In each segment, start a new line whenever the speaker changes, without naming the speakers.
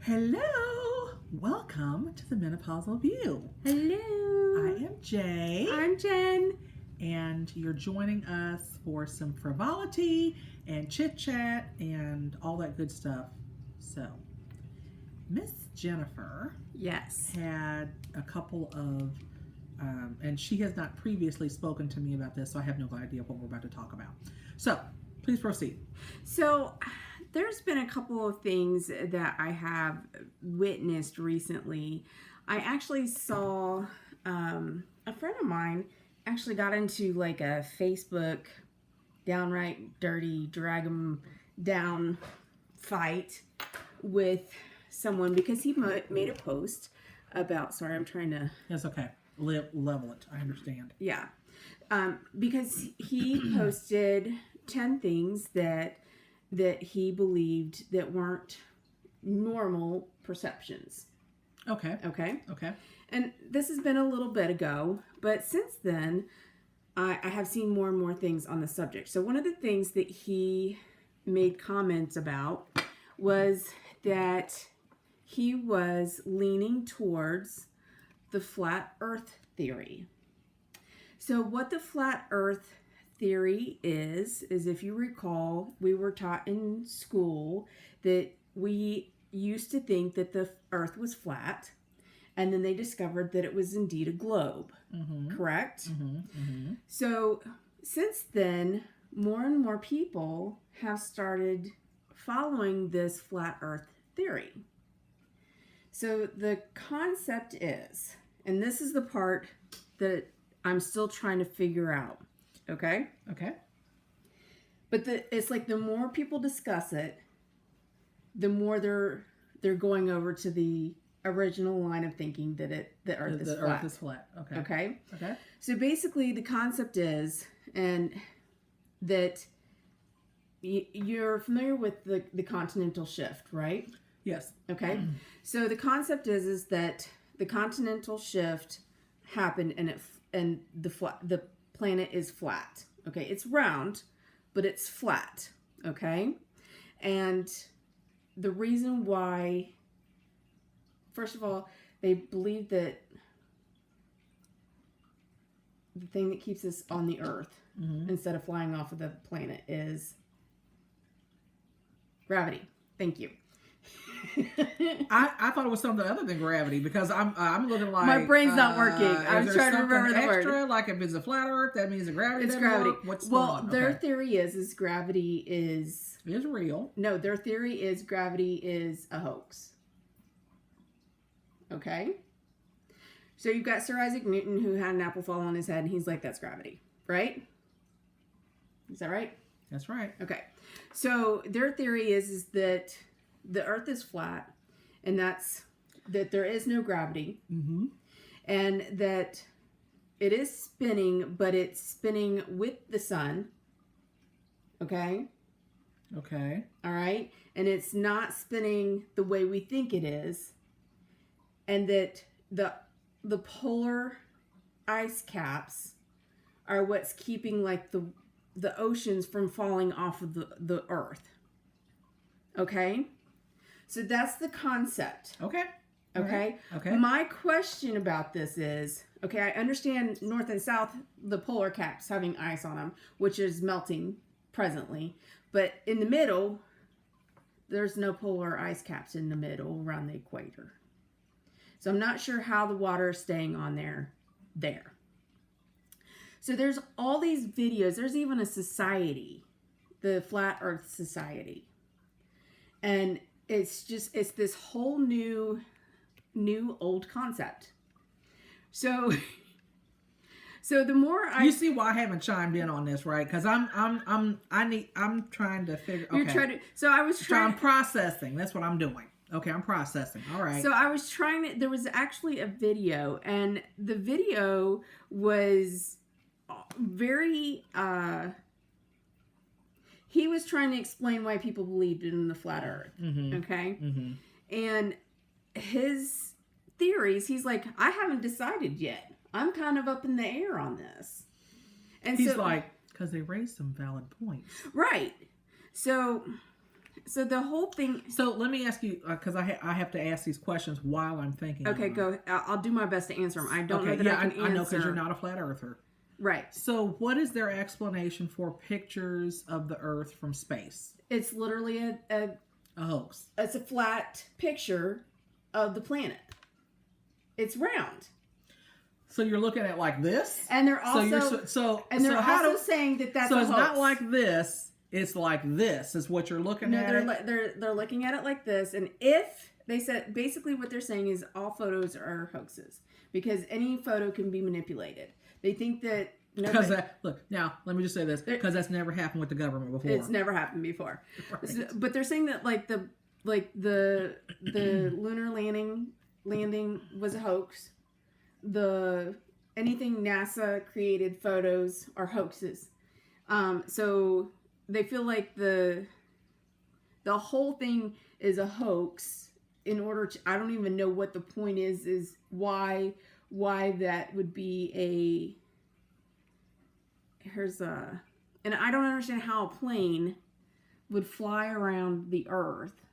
Hello! Welcome to the Menopausal View.
Hello!
I am Jay.
I'm Jen.
And you're joining us for some frivolity and chit-chat and all that good stuff. So, Miss Jennifer
Yes.
had a couple of, and she has not previously spoken to me about this, so I have no idea what we're about to talk about. So, please proceed.
So, there's been a couple of things that I have witnessed recently. I actually saw a friend of mine actually got into like a Facebook downright dirty drag 'em down fight with someone because he made a post about, sorry, I'm trying to...
That's okay. Level it. I understand.
Yeah. Because he posted 10 things that he believed that weren't normal perceptions.
Okay.
Okay?
Okay.
And this has been a little bit ago, but since then, I have seen more and more things on the subject. So one of the things that he made comments about was that he was leaning towards the flat earth theory. So what the flat earth theory is if you recall, we were taught in school that we used to think that the earth was flat, and then they discovered that it was indeed a globe. Mm-hmm. Correct? Mm-hmm. Mm-hmm. So since then, more and more people have started following this flat earth theory. So the concept is, and this is the part that I'm still trying to figure out. Okay?
Okay.
But it's like the more people discuss it, the more they're going over to the original line of thinking that the earth is flat.
The earth is flat. Okay.
Okay?
Okay.
So basically the concept is, and that you're familiar with the continental shift, right?
Yes.
Okay. So the concept is that the continental shift happened and the planet is flat. Okay, it's round, but it's flat. Okay, and the reason why, first of all, they believe that the thing that keeps us on the earth instead of flying off of the planet is gravity. Thank you.
I thought it was something other than gravity because I'm looking like
my brain's not working. I'm trying to remember the
extra,
word.
Like if it's a flat Earth, that means the gravity.
It's gravity.
Work. What's
well,
going on?
Their
Okay.
theory is gravity is
real.
No, their theory is gravity is a hoax. Okay. So you've got Sir Isaac Newton who had an apple fall on his head, and he's like, "That's gravity," right? Is that right?
That's right.
Okay. So their theory is that the Earth is flat, and that there is no gravity, and that it is spinning, but it's spinning with the sun. Okay?
Okay.
All right? And it's not spinning the way we think it is, and that the polar ice caps are what's keeping like the oceans from falling off of the Earth. Okay? So that's the concept.
Okay.
Okay?
Okay.
My question about this is, okay, I understand north and south, the polar caps having ice on them, which is melting presently. But in the middle, there's no polar ice caps in the middle around the equator. So I'm not sure how the water is staying on there. So there's all these videos. There's even a society, the Flat Earth Society. And it's this whole new old concept. So the more
you see why I haven't chimed in on this, right? Because I'm trying to figure. Okay.
You're trying to. So I was trying.
So I'm processing. That's what I'm doing. Okay, I'm processing. All right.
So I was trying to. There was actually a video, and the video was very. He was trying to explain why people believed in the flat Earth. Okay, and his theories. He's like, I haven't decided yet. I'm kind of up in the air on this. And
he's like, because they raised some valid points.
Right. So So the whole thing.
So let me ask you, because I have to ask these questions while I'm thinking.
Okay, go. I'll do my best to answer them. I don't know that I can answer.
I know because you're not a flat earther.
Right.
So what is their explanation for pictures of the Earth from space?
It's literally a
hoax.
It's a flat picture of the planet. It's round.
So you're looking at it like this,
and they're also saying that that's
so
a
it's
hoax.
not like this. It's like this is what you're looking at.
They're looking at it like this, and if they said basically what they're saying is all photos are hoaxes because any photo can be manipulated. They think that
because look now. Let me just say this because that's never happened with the government before.
It's never happened before.
Right.
But they're saying that the lunar landing was a hoax. Anything NASA created photos are hoaxes. So they feel like the whole thing is a hoax. In order to, I don't even know what the point is why that would be and I don't understand how a plane would fly around the Earth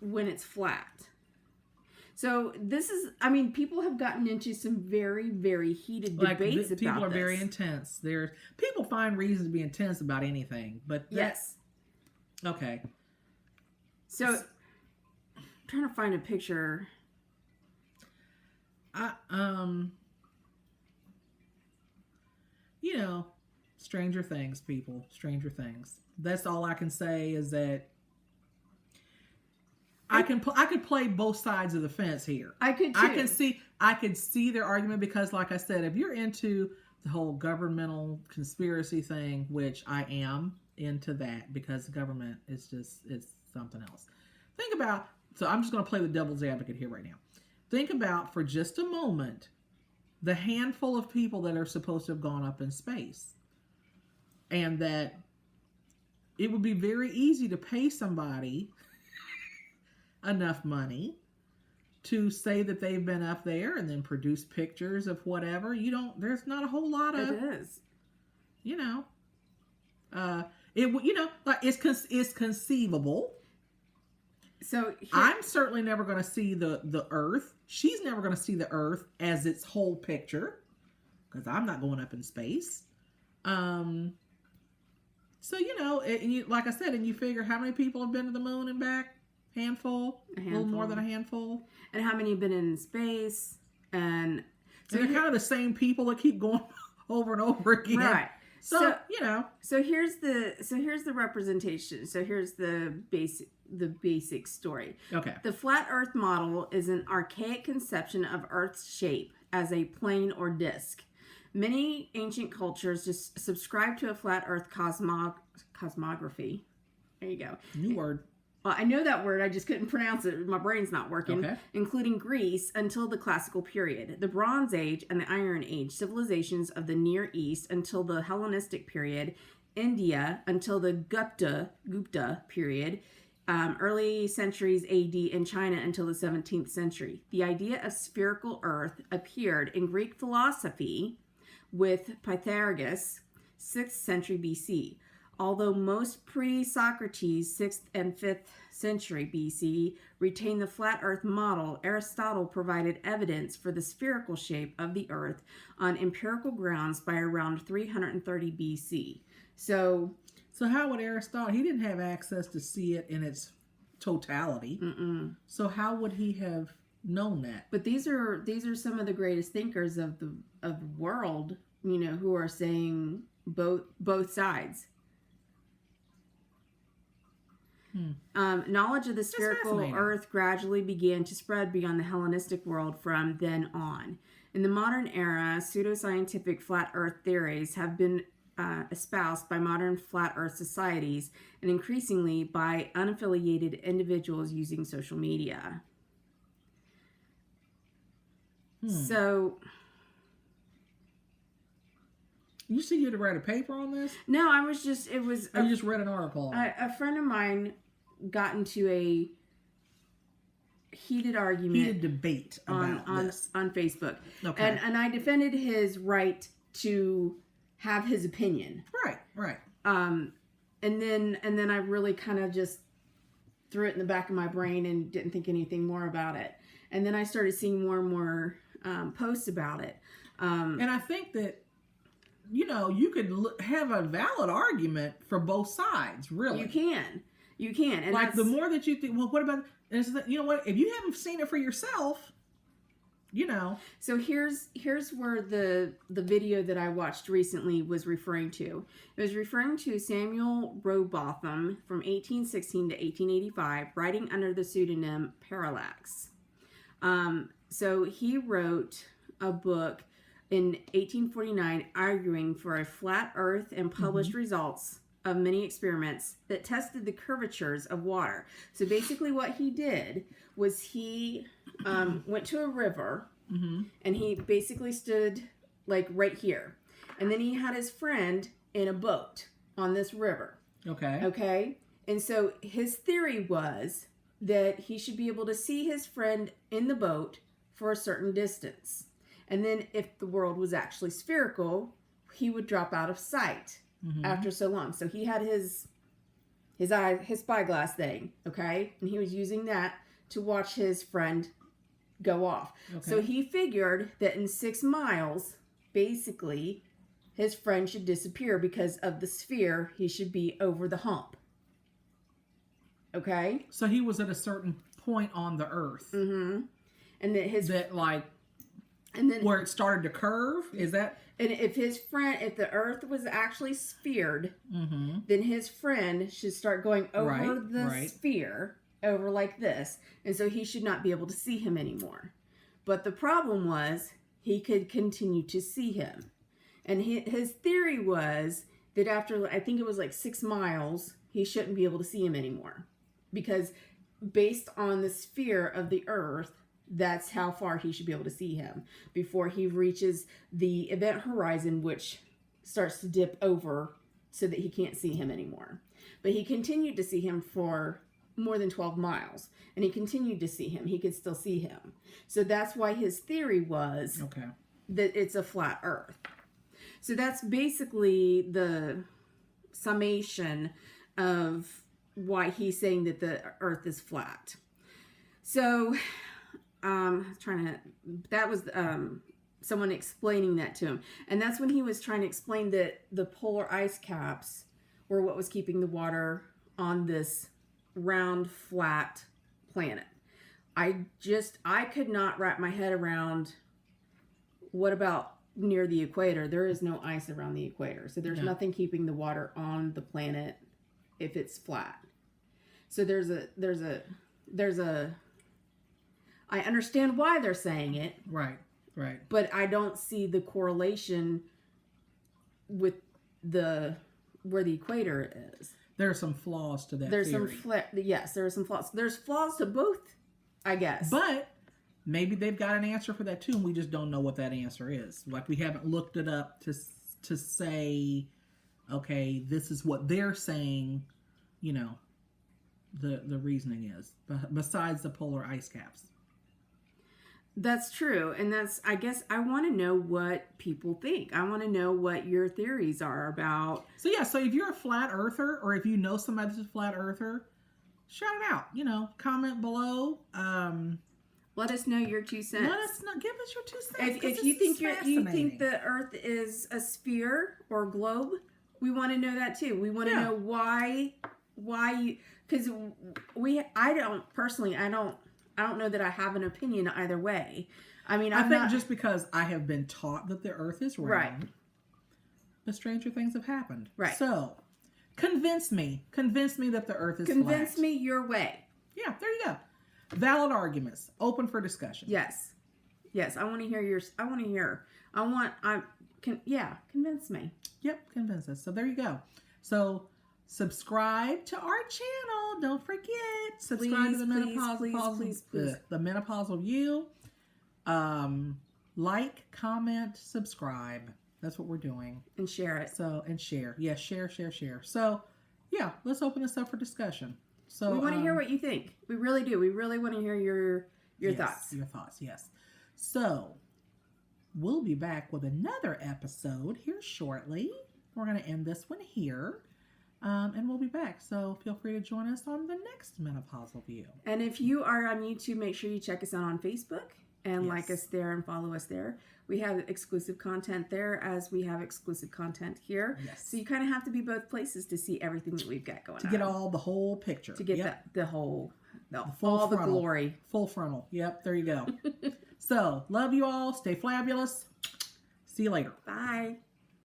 when it's flat. So this is, I mean, people have gotten into some very, very heated debates about this.
People are very intense. People find reasons to be intense about anything, but
yes.
Okay.
So, I'm trying to find a picture.
Stranger Things, people. Stranger Things. That's all I can say is that I could play both sides of the fence here.
I could too.
I could see their argument because, like I said, if you're into the whole governmental conspiracy thing, which I am into that because the government is it's something else. So I'm just going to play the devil's advocate here right now. Think about for just a moment the handful of people that are supposed to have gone up in space, and that it would be very easy to pay somebody enough money to say that they've been up there and then produce pictures of whatever. There's not a whole lot of
it is.
It's conceivable.
So
I'm certainly never going to see the Earth. She's never going to see the Earth as its whole picture because I'm not going up in space. So like I said, and you figure how many people have been to the moon and back? A little more than a handful.
And how many have been in space? And
so they're kind of the same people that keep going over and over again.
Right.
So
here's the representation. So here's the basic story.
Okay.
The flat Earth model is an archaic conception of Earth's shape as a plane or disk. Many ancient cultures just subscribe to a flat Earth cosmography. There you go.
New word.
Well, I know that word, I just couldn't pronounce it. My brain's not working.
Okay.
Including Greece until the Classical period, the Bronze Age and the Iron Age, civilizations of the Near East until the Hellenistic period, India until the Gupta period, early centuries AD, and China until the 17th century. The idea of spherical Earth appeared in Greek philosophy with Pythagoras, 6th century BC. Although most pre-Socrates, 6th and 5th century BC, retained the flat Earth model, Aristotle provided evidence for the spherical shape of the Earth on empirical grounds by around 330 BC. So
how would Aristotle? He didn't have access to see it in its totality.
Mm-mm.
So how would he have known that?
But these are some of the greatest thinkers of the world, who are saying both sides. Knowledge of the spherical Earth gradually began to spread beyond the Hellenistic world from then on. In the modern era, pseudoscientific flat Earth theories have been espoused by modern flat Earth societies and increasingly by unaffiliated individuals using social media. So...
You said you had to write a paper on this?
No, you just
read an article?
A friend of mine got into a heated
debate about this
on Facebook.
Okay.
And I defended his right to have his opinion.
Right.
then I really kind of just threw it in the back of my brain and didn't think anything more about it. And then I started seeing more and more posts about it.
And I think that, you could have a valid argument for both sides, really.
You can. And
like, the more that you think, well, what about, you know what, if you haven't seen it for yourself,
So here's where the video that I watched recently was referring to. It was referring to Samuel Rowbotham from 1816 to 1885, writing under the pseudonym Parallax. So he wrote a book in 1849 arguing for a flat earth and published results of many experiments that tested the curvatures of water. So basically what he did was he went to a river and he basically stood like right here. And then he had his friend in a boat on this river. Okay. And so his theory was that he should be able to see his friend in the boat for a certain distance. And then if the world was actually spherical, he would drop out of sight after so long. So he had his spyglass thing, okay? And he was using that to watch his friend go off. Okay. So he figured that in 6 miles, basically, his friend should disappear because of the sphere. He should be over the hump. Okay?
So he was at a certain point on the earth.
And that
and then where it started to curve, is that?
And if the earth was actually sphered, then his friend should start going over the sphere, over like this. And so he should not be able to see him anymore. But the problem was he could continue to see him. And his theory was that after, I think it was like 6 miles, he shouldn't be able to see him anymore. Because based on the sphere of the earth, that's how far he should be able to see him before he reaches the event horizon, which starts to dip over so that he can't see him anymore. But he continued to see him for more than 12 miles, and he continued to see him. He could still see him. So that's why his theory was that it's a flat earth. So that's basically the summation of why he's saying that the earth is flat. So that was someone explaining that to him. And that's when he was trying to explain that the polar ice caps were what was keeping the water on this round, flat planet. I could not wrap my head around, what about near the equator? There is no ice around the equator. So there's nothing keeping the water on the planet if it's flat. So there's a I understand why they're saying it. Right. But I don't see the correlation with where the equator is.
There are some flaws to that
theory.
Yes,
there are some flaws. There's flaws to both, I guess.
But maybe they've got an answer for that too, and we just don't know what that answer is. Like, we haven't looked it up to say, okay, this is what they're saying, the reasoning is, besides the polar ice caps.
That's true. And I guess I want to know what people think. I want to know what your theories are about.
So if you're a flat earther, or if you know somebody that's a flat earther, shout it out. Comment below.
Let us know your 2 cents.
Give us your 2 cents.
If you think the earth is a sphere or globe, we want to know that too. We want to know why you, because I don't know that I have an opinion either way. I mean,
I think just because I have been taught that the earth is round,
right,
but stranger things have happened.
Right.
So, convince me that the earth is flat.
Convince me your way.
Yeah, there you go. Valid arguments, open for discussion.
Yes. I want to hear yours. Convince me.
Yep, convince us. So there you go. So subscribe to our channel. Don't forget. Subscribe to the the Menopausal View. Like, comment, subscribe. That's what we're doing.
And share it.
Share. Yes, share. So let's open this up for discussion. So
we want to hear what you think. We really do. We really want to hear your thoughts.
Your thoughts, yes. So we'll be back with another episode here shortly. We're going to end this one here. And we'll be back. So feel free to join us on the next Menopausal View.
And if you are on YouTube, make sure you check us out on Facebook and like us there and follow us there. We have exclusive content there as we have exclusive content here.
Yes.
So you kind of have to be both places to see everything that we've got going on.
To get the whole picture.
To get the whole,
full
all
frontal.
the glory.
Full frontal. Yep, there you go. So, love you all. Stay fabulous. See you later.
Bye.